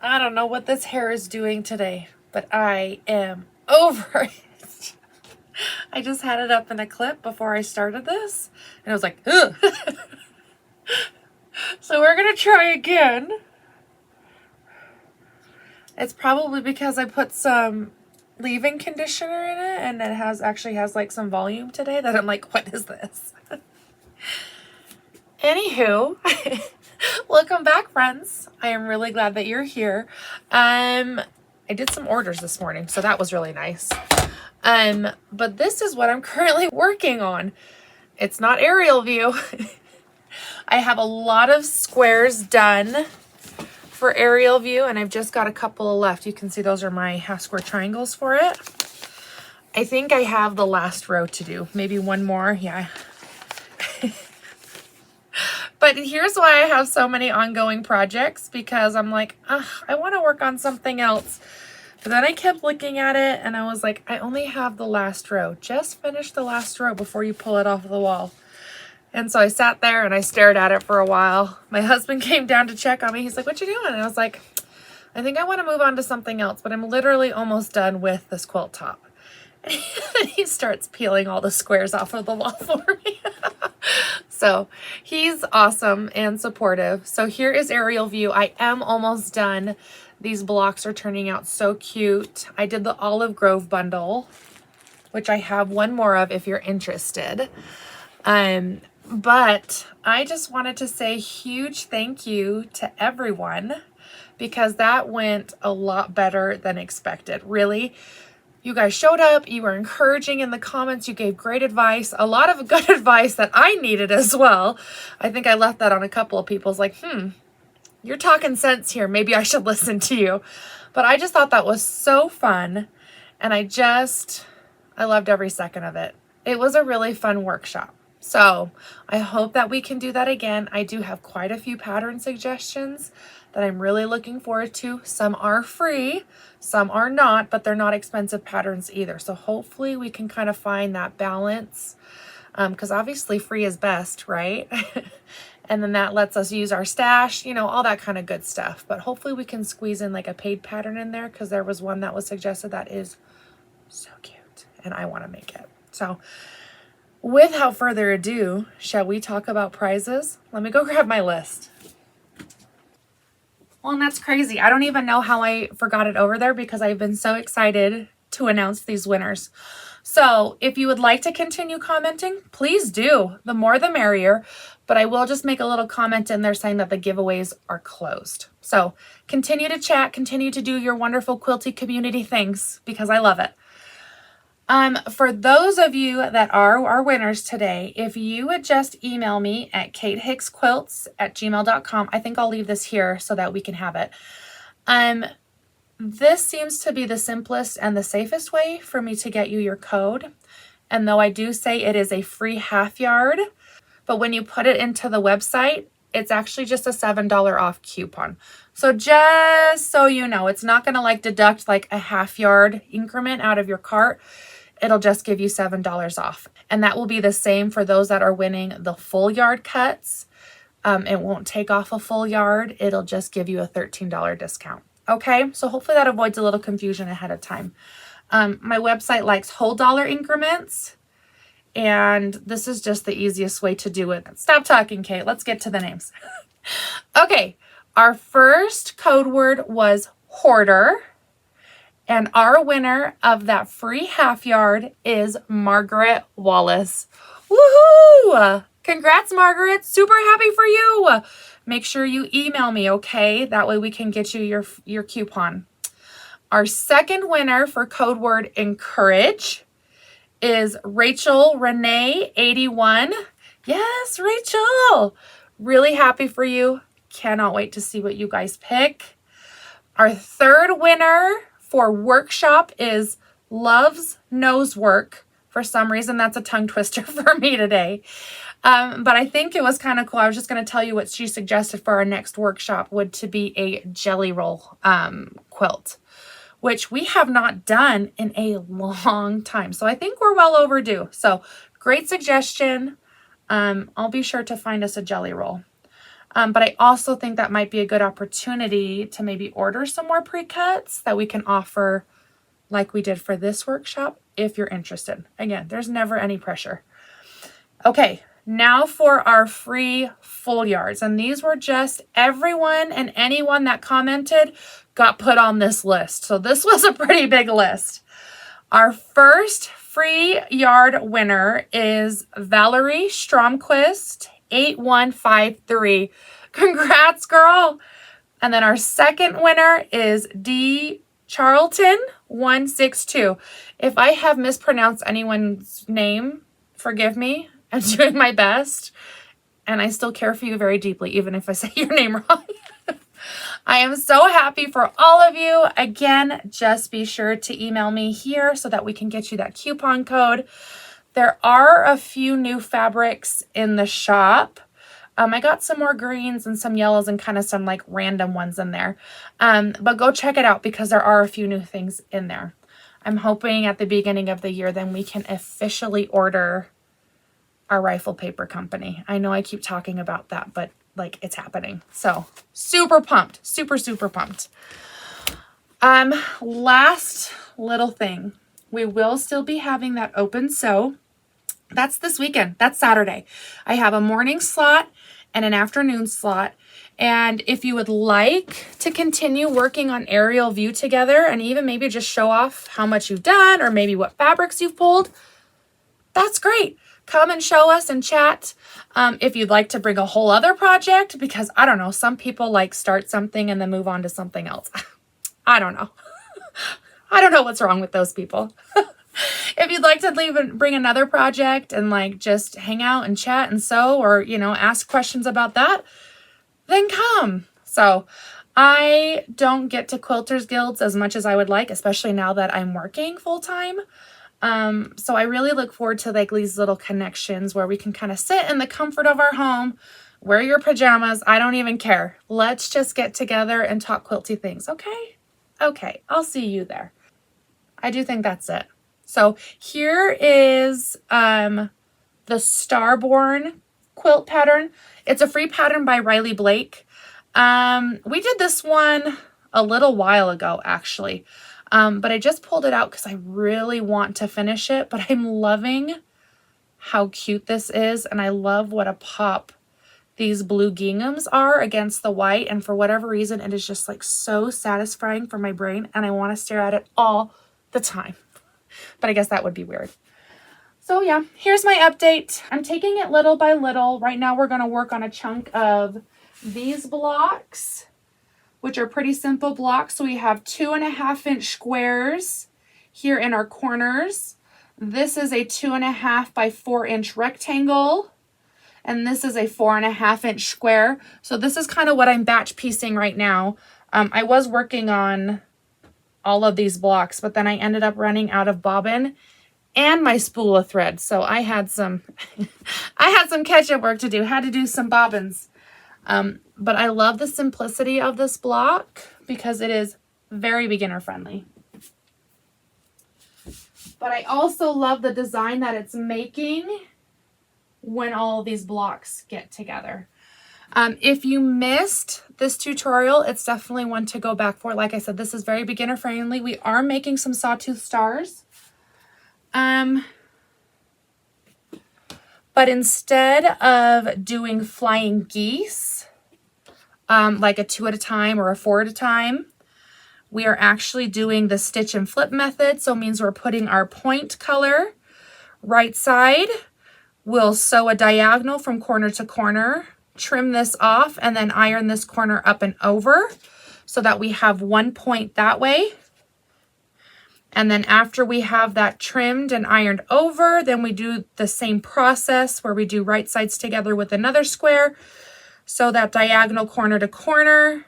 I don't know what this hair is doing today, but I am over it. I just had it up in a clip before I started this, and I was like, ugh. So we're gonna try again. It's probably because I put some leave-in conditioner in it, and it actually has like some volume today that I'm like, what is this? Anywho, welcome back, friends. I am really glad that you're here. I did some orders this morning, so that was really nice. But this is what I'm currently working on. It's not aerial view. I have a lot of squares done for aerial view, and I've just got a couple left. You can see those are my half square triangles for it. I think I have the last row to do. Maybe one more, yeah. But here's why I have so many ongoing projects, because I'm like, I want to work on something else. But then I kept looking at it and I was like, I only have the last row. Just finish the last row before you pull it off the wall. And so I sat there and I stared at it for a while. My husband came down to check on me. He's like, what you doing? And I was like, I think I want to move on to something else, but I'm literally almost done with this quilt top. And he starts peeling all the squares off of the wall for me. So he's awesome and supportive. So here is aerial view. I am almost done. These blocks are turning out so cute. I did the Olive Grove bundle, which I have one more of if you're interested. But I just wanted to say huge thank you to everyone, because that went a lot better than expected. Really, you guys showed up, you were encouraging in the comments, you gave great advice, a lot of good advice that I needed as well. I think I left that on a couple of people's like, you're talking sense here, maybe I should listen to you. But I just thought that was so fun, and I loved every second of it. It was a really fun workshop. So I hope that we can do that again. I do have quite a few pattern suggestions that I'm really looking forward to. Some are free, some are not, but they're not expensive patterns either. So hopefully we can kind of find that balance, because obviously free is best, right? And then that lets us use our stash, you know, all that kind of good stuff. But hopefully we can squeeze in like a paid pattern in there, because there was one that was suggested that is so cute and I want to make it. So without further ado, shall we talk about prizes? Let me go grab my list. Well, and that's crazy. I don't even know how I forgot it over there, because I've been so excited to announce these winners. So if you would like to continue commenting, please do. The more the merrier. But I will just make a little comment in there saying that the giveaways are closed. So continue to chat, continue to do your wonderful quilty community things, because I love it. For those of you that are our winners today, if you would just email me at katehicksquilts@gmail.com. I think I'll leave this here so that we can have it. This seems to be the simplest and the safest way for me to get you your code. And though I do say it is a free half yard, but when you put it into the website, it's actually just a $7 off coupon. So just so you know, it's not going to like deduct like a half yard increment out of your cart. It'll just give you $7 off. And that will be the same for those that are winning the full yard cuts. It won't take off a full yard. It'll just give you a $13 discount. Okay, so hopefully that avoids a little confusion ahead of time. My website likes whole dollar increments, and this is just the easiest way to do it. Stop talking, Kate. Let's get to the names. Okay, our first code word was hoarder. And our winner of that free half yard is Margaret Wallace. Woohoo! Congrats, Margaret. Super happy for you. Make sure you email me, okay? That way we can get you your coupon. Our second winner for code word encourage is Rachel Renee 81. Yes, Rachel. Really happy for you. Cannot wait to see what you guys pick. Our third winner for workshop is Loves Nosework. For some reason, that's a tongue twister for me today. But I think it was kind of cool. I was just going to tell you what she suggested for our next workshop would to be a jelly roll quilt, which we have not done in a long time. So I think we're well overdue. So great suggestion. I'll be sure to find us a jelly roll. But I also think that might be a good opportunity to maybe order some more pre-cuts that we can offer like we did for this workshop if you're interested. Again, there's never any pressure. Okay, now for our free full yards. And these were just everyone and anyone that commented got put on this list. So this was a pretty big list. Our first free yard winner is Valerie Stromquist, 8153. Congrats, girl. And then our second winner is D. Charlton, 162. If I have mispronounced anyone's name, forgive me. I'm doing my best. And I still care for you very deeply, even if I say your name wrong. I am so happy for all of you. Again, just be sure to email me here so that we can get you that coupon code. There are a few new fabrics in the shop. I got some more greens and some yellows and kind of some like random ones in there. But go check it out because there are a few new things in there. I'm hoping at the beginning of the year then we can officially order our rifle paper company. I know I keep talking about that, but like it's happening. So super pumped, super pumped. Last little thing, we will still be having that open sew. That's this weekend. That's Saturday. I have a morning slot and an afternoon slot. And if you would like to continue working on aerial view together and even maybe just show off how much you've done or maybe what fabrics you've pulled, that's great. Come and show us and chat. If you'd like to bring a whole other project, because I don't know, some people like start something and then move on to something else. I don't know. I don't know what's wrong with those people. If you'd like to bring another project and like just hang out and chat and sew or, you know, ask questions about that, then come. So I don't get to Quilters Guilds as much as I would like, especially now that I'm working full time. So I really look forward to like these little connections where we can kind of sit in the comfort of our home, wear your pajamas. I don't even care. Let's just get together and talk quilty things. Okay. Okay. I'll see you there. I do think that's it. So here is, the Starborn quilt pattern. It's a free pattern by Riley Blake. We did this one a little while ago, actually. But I just pulled it out because I really want to finish it, but I'm loving how cute this is. And I love what a pop these blue ginghams are against the white. And for whatever reason, it is just like so satisfying for my brain. And I want to stare at it all the time. But I guess that would be weird. So yeah, here's my update. I'm taking it little by little. Right now we're going to work on a chunk of these blocks, which are pretty simple blocks. So we have 2.5-inch squares here in our corners. This is a 2.5 by 4-inch rectangle. And this is a 4.5-inch square. So this is kind of what I'm batch piecing right now. I was working on all of these blocks, but then I ended up running out of bobbin and my spool of thread. So I had some, catch-up work to do. Had to do some bobbins. But I love the simplicity of this block because it is very beginner friendly. But I also love the design that it's making when all of these blocks get together. If you missed this tutorial, it's definitely one to go back for. Like I said, this is very beginner friendly. We are making some sawtooth stars. But instead of doing flying geese, like a 2 at a time or a 4 at a time, we are actually doing the stitch and flip method. So it means we're putting our point color right side. We'll sew a diagonal from corner to corner, trim this off, and then iron this corner up and over so that we have one point that way. And then after we have that trimmed and ironed over, then we do the same process where we do right sides together with another square. So that diagonal corner to corner,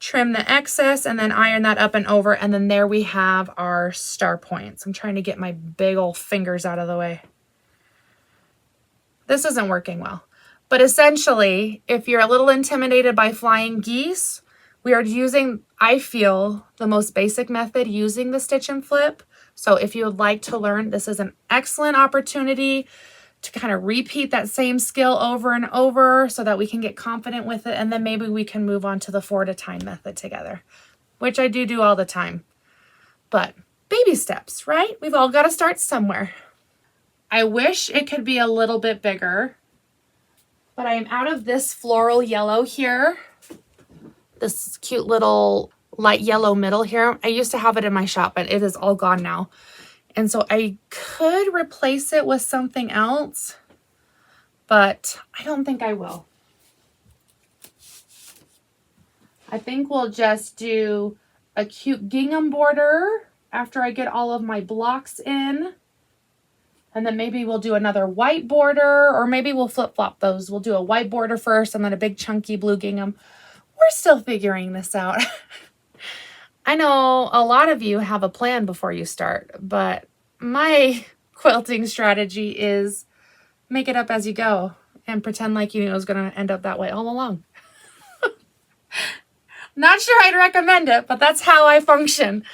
trim the excess, and then iron that up and over. And then there we have our star points. I'm trying to get my big old fingers out of the way. This isn't working well. But essentially, if you're a little intimidated by flying geese, we are using, I feel, the most basic method using the stitch and flip. So if you would like to learn, this is an excellent opportunity to kind of repeat that same skill over and over so that we can get confident with it. And then maybe we can move on to the 4 at a time method together, which I do all the time. But baby steps, right? We've all got to start somewhere. I wish it could be a little bit bigger, but I am out of this floral yellow here. This cute little light yellow middle here. I used to have it in my shop, but it is all gone now. And so I could replace it with something else, but I don't think I will. I think we'll just do a cute gingham border after I get all of my blocks in. And then maybe we'll do another white border, or maybe we'll flip-flop those. We'll do a white border first and then a big chunky blue gingham. We're still figuring this out. I know a lot of you have a plan before you start, but my quilting strategy is make it up as you go and pretend like you knew it was going to end up that way all along. Not sure I'd recommend it, but that's how I function.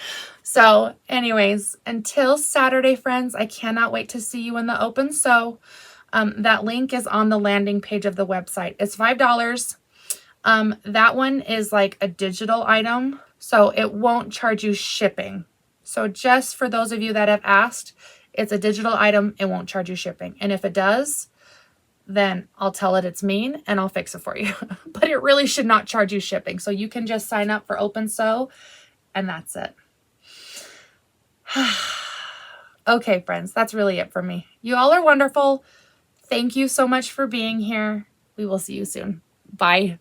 So anyways, until Saturday, friends, I cannot wait to see you in the open sew. That link is on the landing page of the website. It's $5. That one is like a digital item, so it won't charge you shipping. So just for those of you that have asked, it's a digital item. It won't charge you shipping. And if it does, then I'll tell it it's mean and I'll fix it for you. But it really should not charge you shipping. So you can just sign up for Open Sew and that's it. Okay, friends, that's really it for me. You all are wonderful. Thank you so much for being here. We will see you soon. Bye.